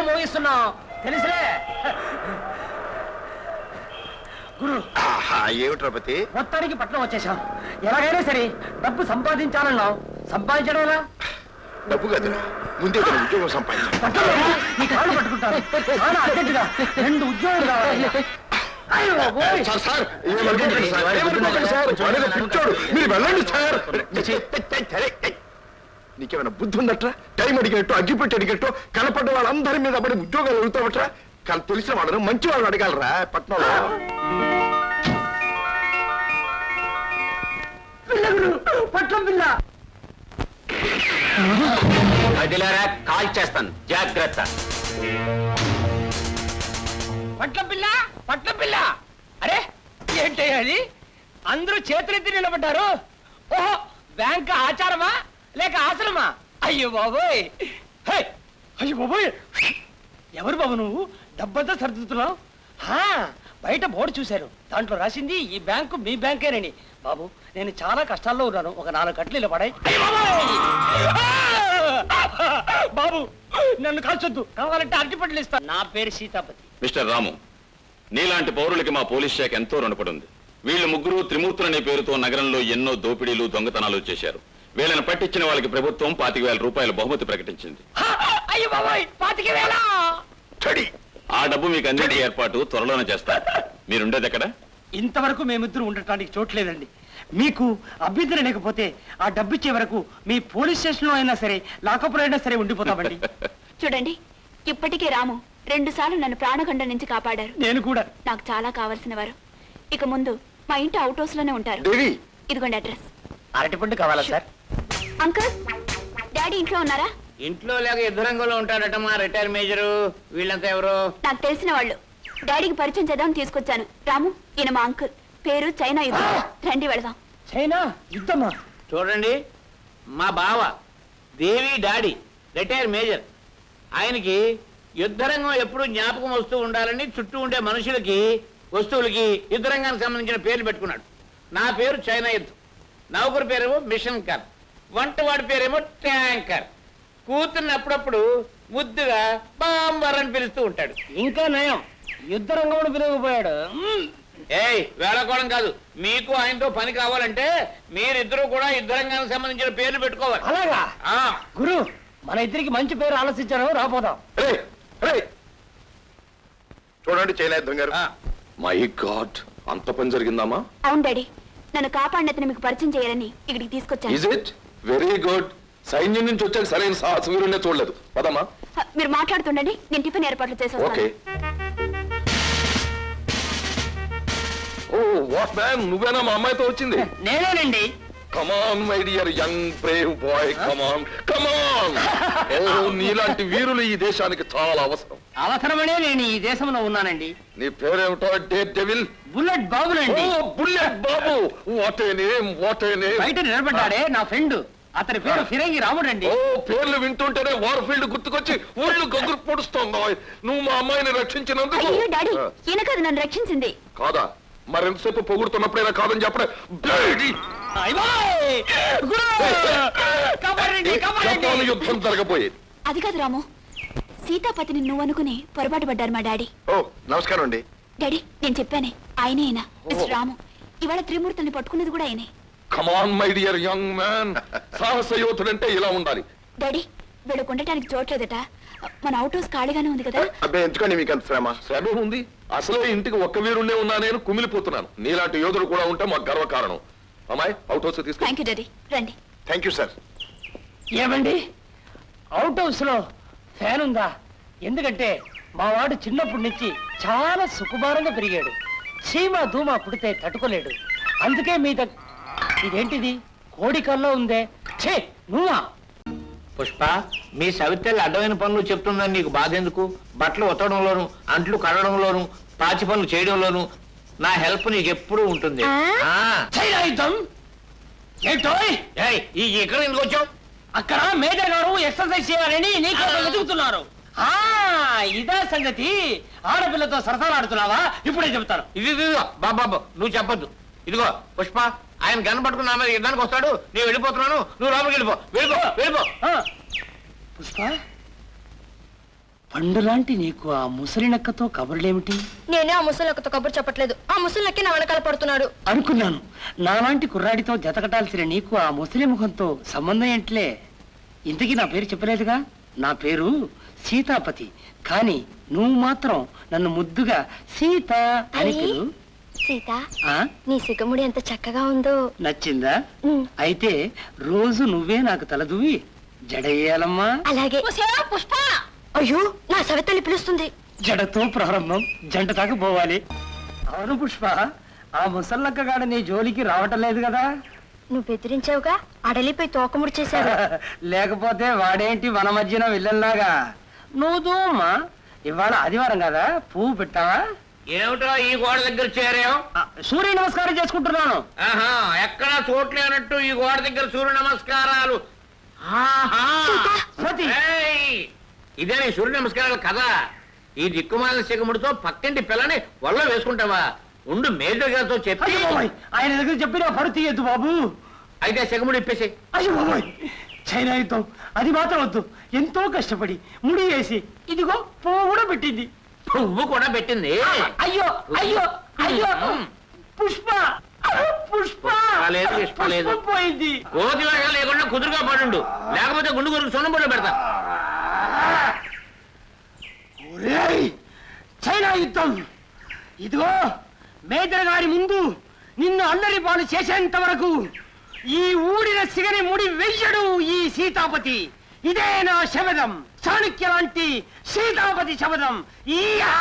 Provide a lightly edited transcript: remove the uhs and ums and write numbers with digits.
మోగిస్తున్నావు తెలుసులే గురు. ఏమిటి రపతి? మొత్తానికి పట్నం వచ్చేసాం. ఎలాగైనా సరే డబ్బు సంపాదించాలన్నావు. సంపాదించడం ఎలా? డబ్బు కదరా, ముందే ఉద్యోగం సంపాదించాలి. నీ కాళ్ళు పట్టుకుంటాను. చాలా అర్జెంటుగా 2 ఉద్యోగాలు కావాలి. మీరు వెళ్ళండి సార్. నీకేమైనా బుద్ధి ఉందట్రా? టైం అడిగినట్టు, అగ్గిపెట్టి అడిగినట్టు కనపడ్డ వాళ్ళందరి మీద పడి ఉద్యోగాలు అడుగుతావట్రా? తెలిసిన వాళ్ళను మంచి వాళ్ళని అడగాలరా పట్నంలో. పట్నం పిల్ల అదిలారా, కాల్ చేస్తాను, జాగ్రత్త. పట్నం పిల్ల, పట్నం పిల్ల. అరే ఏంటది? అందరూ చేతులెత్తి నిలబడ్డారు. ఓహో, బ్యాంక్ ఆచారమా లేక ఆసనమా? అయ్యో బాబోయ్, అయ్యో బాబోయ్, ఎవరు బాబు నువ్వు? డబ్బంతా సర్దుతున్నావు. బయట బోర్డు చూశారు, దాంట్లో రాసింది ఈ బ్యాంకు మీ బ్యాంకేనని. బాబు, నేను చాలా కష్టాల్లో ఉన్నాను, ఒక 4 కట్లు ఇలా పడాయి. బాబు, నన్ను కాల్చొద్దు, కావాలంటే అరటిపట్లు ఇస్తాను. నా పేరు సీతాపతి. మిస్టర్ రాము, నీలాంటి పౌరులకి మా పోలీస్ శాఖ ఎంతో రుణపడి ఉంది. వీళ్ళు ముగ్గురు త్రిమూర్తులనే పేరుతో నగరంలో ఎన్నో దోపిడీలు, దొంగతనాలు చేశారు. వీళ్ళని పట్టించిన వాళ్ళకి ప్రభుత్వం 25,000 రూపాయల బహుమతి ప్రకటించింది. అయ్యో బాబోయ్, 25,000! ఆ డబ్బు మీకు అందే ఏర్పాటు త్వరలోనే చేస్తారు. మీరుండేది ఎక్కడ? ఇంతవరకు మేమిద్దరు ఉండటానికి చోట్లేదండి. మీకు అభ్యంతరం లేకపోతే ఆ డబ్బు ఇచ్చే వరకు మీ పోలీస్ స్టేషన్ లో అయినా సరే, లాకప్లో అయినా సరే ఉండిపోతామండి. చూడండి, ఇప్పటికే రాము 2 సార్లు నన్ను ప్రాణగండ నుంచి కాపాడారు. నేను కూడా. నాకు చాలా కావలసిన వారు. ఇక ముందు మా ఇంటి అవుట్ హౌస్ లోనే ఉంటారు. ఇదిగోండి అడ్రస్. అరటిపండు కావాలా సార్? అంకుల్, డాడీ ఇంట్లో ఉన్నారా? ఇంట్లో లేక యుద్ధ రంగంలో ఉంటాడట మా రిటైర్ మేజరు. వీళ్ళంతా ఎవరు? నాకు తెలిసిన వాళ్ళు. డాడీకి పరిచయం చేద్దామని తీసుకొచ్చాను. రాము, ఈయన మా అంకుల్. పేరు చైనా యుద్ధం. రండి వెళదాం. చైనా యుద్ధమా? చూడండి, మా బావ దేవి డాడీ రిటైర్ మేజర్. ఆయనకి యుద్ధరంగం ఎప్పుడు జ్ఞాపకం వస్తూ ఉండాలని చుట్టూ ఉండే మనుషులకి, వస్తువులకి యుద్ధరంగానికి సంబంధించిన పేర్లు పెట్టుకున్నాడు. నా పేరు చైనా యుద్ధం. నౌకరు పేరేమో మిషన్ కర్, వంటవాడి పేరేమో ట్యాంకర్. కూతుర్ని అప్పుడప్పుడు ముద్దుగా బాంబర్ అని పిలుస్తూ ఉంటాడు. ఇంకా నయం, యుద్ధ రంగంలో పిలువపోయాడు. వేళకోవడం కాదు, మీకు ఆయనతో పని కావాలంటే మీరిద్దరూ కూడా యుద్ధరంగానికి సంబంధించిన పేర్లు పెట్టుకోవాలి. అలాగా గురు, మన ఇద్దరికి మంచి పేరు ఆలోచించాను, రాపోదాం. చూడండి చైనా యుద్ధం గారు. మై గాడ్, అంత పని జరిగిందామా? అవును డాడీ, నన్ను కాపాడినతను మీకు పరిచయం చేయాలని ఇక్కడికి తీసుకొచ్చాను. Is it very good. సైన్యం నుంచి వచ్చాక సరైన సాహస వీరునే చూడలేదు. పదమ్మా. మీరు మాట్లాడుతుండండి, నేను టిఫిన్ ఏర్పాట్లు చేసేస్తాను. ఓకే. ఓ వాట్ మ్యాన్, నువ్వేనా మా అమ్మాయితో వచ్చింది? నేనేనండి. Come on, my dear young brave boy, come on, come on. నీలాంటి వీరులు ఈ దేశానికి చాలా అవసరం. అవసరమనే నేను ఈ దేశంలో ఉన్నానండి. నీ పేరేమిటో? Dare devil. బుల్లెట్ బాబులండి. Bullet Babu, what a name, what a name. బయట నిలబడ్డాడే నా ఫ్రెండ్, అతని పేరు ఫిరంగి రాముడండి. ఓ, పేర్లు వింటుంటేనే వార్ ఫీల్డ్ గుర్తుకొచ్చి ఊళ్ళు గొగ్గురు పొడుస్తోంది. నువ్వు మా అమ్మాయిని రక్షించినందుకు. అయ్యో డాడీ, ఈయన కాదు నన్ను రక్షించింది. కాదా? మరెంతసేపు పొగుడుతున్నప్పుడైనా కాదని చెప్పడే. యుద్ధం జరగబోయేది. అది కాదు రాము, సీతాపతిని నువ్వు అనుకుని పొరపాటు పడ్డారు మా డాడీ. ఓ నమస్కారం అండి. డాడీ, నేను చెప్పానే, ఆయనే అయినా మిస్టర్ రాము. ఇవాళ త్రిమూర్తుల్ని పట్టుకున్నది కూడా ఆయనే. Come on my dear young man, సాహస యోధుడంటే ఇలా ఉండాలి. డాడీ, వీళ్ళకు ఉండటానికి చోట్లేదట. మన అవుట్ హౌస్ ఖాళీగానే ఉంది కదా. అబ్బాయి ఎందుకని మీకు అంత శ్రమ? శ్రమ ఉంది, అసలే ఇంటికి ఒక్క వీరుండే ఉన్నా, నేను కుమిలిపోతున్నాను. నీలాంటి యోధుడు కూడా ఉంటే మాకు గర్వకారణం. అమ్మాయి, అవుట్ హౌస్ తీసుకు. థ్యాంక్ యూ డాడీ, రండి. Thank you sir. ఏమండి, అవుట్ హౌస్ లో ఫ్యాన్ ఉందా? ఎందుకంటే మా వాడు చిన్నప్పటి నుంచి చాలా సుకుమారంగా పెరిగాడు. చీమ ధూమ పుడితే తట్టుకోలేడు. అందుకే మీ ఇదేంటిది, కోడి కల్లో ఉందే. ఛే, నువ్వా? పుష్ప, మీ సవితల్లి అడ్డమైన పనులు చెప్తుందని నీకు బాధ ఎందుకు? బట్టలు ఉతకడంలోను, అంట్లు కడడంలోను, పాచి పనులు చేయడంలోను నా హెల్ప్ నీకు ఎప్పుడూ ఉంటుంది. ఎక్కడ ఎందుకు వచ్చావు? అక్కడ మేజర్ గారు ఎక్సర్సైజ్ చేయాలని నీకు వెతుకుతున్నారు. ఇదా సంగతి. ఆడపిల్లతో సరసాలాడుతున్నావా? ఇప్పుడే చెబుతాను. ఇది బాబాబు, నువ్వు చెప్పొద్దు. ఇదిగో పుష్ప, ఆయన గన్ పట్టుకుని నా మీద యుద్ధానికి వస్తాడు. నేను వెళ్ళిపోతున్నాను, నువ్వు లోపలికి వెళ్ళిపో. వెళ్ళిపో వెళ్ళిపో. పుష్ప, పండులాంటి నీకు ఆ ముసలినక్కతో కబుర్లేమిటి? నేనే ఆ ముసలినక్కతో కబురు చెప్పట్లేదు, ఆ ముసలినక్కి నా వెనకాల పడుతున్నాడు. అనుకున్నాను. నాలాంటి కుర్రాడితో జతకటాల్సిన నీకు ఆ ముసలి ముఖంతో సంబంధం ఏంట్లే? ఇంతకీ నా పేరు చెప్పలేదుగా. నా పేరు సీతాపతి. కానీ నువ్వు మాత్రం నన్ను ముద్దుగా సీత అని పిలు. సీత, ఆ? నీ సిగముడి ఎంత చక్కగా ఉందో. నచ్చిందా? ఉమ్. అయితే రోజు నువ్వే నాకు తలదువ్వి జడేయాలమ్మా. అలాగే. పుష్ప, అయ్యో నా సవితల్లి పిలుస్తుంది. జడతో ప్రారంభం, జంట దాకా పోవాలి. అవును పుష్ప, ఆ ముసల్లక్కగాడు నీ జోలికి రావటం లేదు కదా? నువ్వు బెదిరించావుగా, అడలిపై తోకముడి చేశాడు. లేకపోతే వాడేంటి మన మధ్యన వెళ్ళంలాగా? నువ్వు అమ్మా, ఇవాళ ఆదివారం కదా, పువ్వు పెట్టావా? ఏమిటో ఈ గోడ దగ్గర చేరాం? సూర్య నమస్కారం చేసుకుంటున్నాను. ఆహా, ఎక్కడా చోట్లేనట్టు ఈ గోడ దగ్గర సూర్య నమస్కారాలు. ఆహా! సతీ! ఏయ్! ఇదే నీ సూర్య నమస్కారాలు కదా? ఈ దిక్కుమాల శిఖముడితో పక్కింటి పిల్లని వల్ల వేసుకుంటావా? ఉండు, మేజర్ గారితో చెప్పి. అయ్యో బాబోయ్, ఆయన దగ్గర చెప్పినా పరు తీయద్దు బాబు. అయితే శిఖముడు ఇప్పేసి. అయ్యో బాబోయ్, చైనా యుద్ధం అది మాత్రం వద్దు. ఎంతో కష్టపడి ముడి వేసి ఇదిగో పువ్వు కూడా పెట్టింది. పువ్వు కూడా పెట్టింది. అయ్యో అయ్యో అయ్యో పుష్ప, పుష్ప లేదు, పుష్ప లేదు. పుష్ప పోయింది. కోతి వేషాలు లేకుండా కుదురుగా పడుండు, లేకపోతే గుండు గురికి సొన్నబుడ్డ పెడతా. ఒరేయ్, చైనా యుద్ధం ఇదిగో మేజర్ గారి ముందు నిన్ను అల్లరి పాలు చేసేంత వరకు ఈ ఊడిన సిగని ముడి వెయ్యడు ఈ సీతాపతి. ఇదే నా శబదం, చాణక్య లాంటి సీతాపతి శబదం. ఈయా